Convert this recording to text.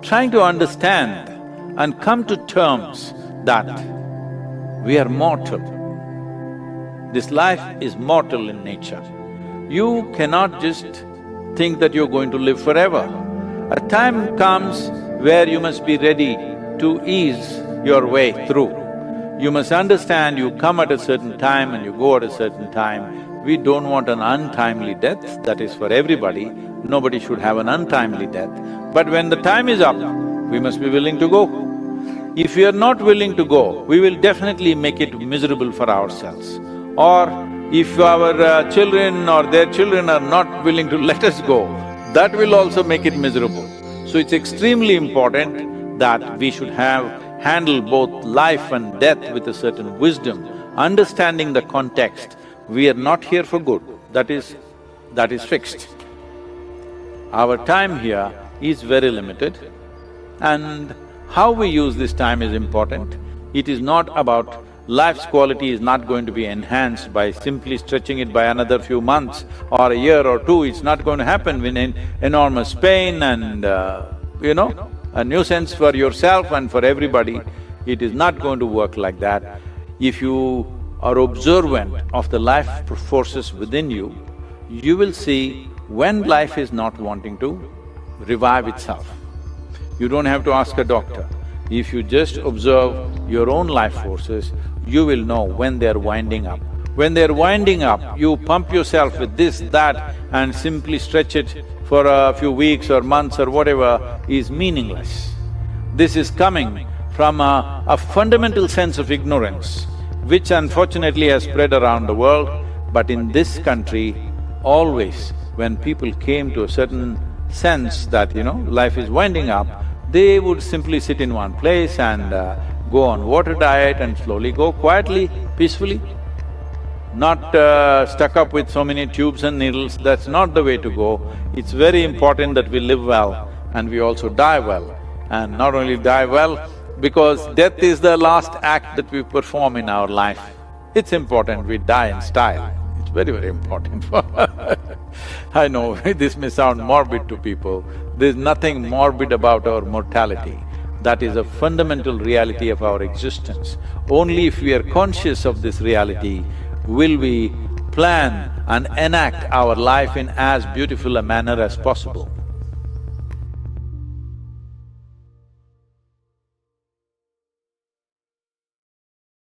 trying to understand and come to terms that we are mortal. This life is mortal in nature. You cannot just think that you're going to live forever. A time comes where you must be ready to ease your way through. You must understand you come at a certain time and you go at a certain time. We don't want an untimely death, that is for everybody. Nobody should have an untimely death. But when the time is up, we must be willing to go. If we are not willing to go, we will definitely make it miserable for ourselves. Or if our children or their children are not willing to let us go, that will also make it miserable. So it's extremely important that we should handle both life and death with a certain wisdom, understanding the context. We are not here for good, that is fixed. Our time here is very limited, and how we use this time is important. It is not about… life's quality is not going to be enhanced by simply stretching it by another few months or a year or two. It's not going to happen with enormous pain and, a nuisance for yourself and for everybody. It is not going to work like that. If you are observant of the life forces within you, you will see when life is not wanting to revive itself. You don't have to ask a doctor. If you just observe your own life forces, you will know when they're winding up. When they're winding up, you pump yourself with this, that and simply stretch it for a few weeks or months or whatever is meaningless. This is coming from a fundamental sense of ignorance, which unfortunately has spread around the world. But in this country, always when people came to a certain sense that, life is winding up, they would simply sit in one place and go on water diet and slowly go quietly, peacefully. Not stuck up with so many tubes and needles, that's not the way to go. It's very important that we live well and we also die well. And not only die well, because death is the last act that we perform in our life. It's important we die in style, it's very, very important. I know this may sound morbid to people, there's nothing morbid about our mortality. That is a fundamental reality of our existence. Only if we are conscious of this reality will we plan and enact our life in as beautiful a manner as possible.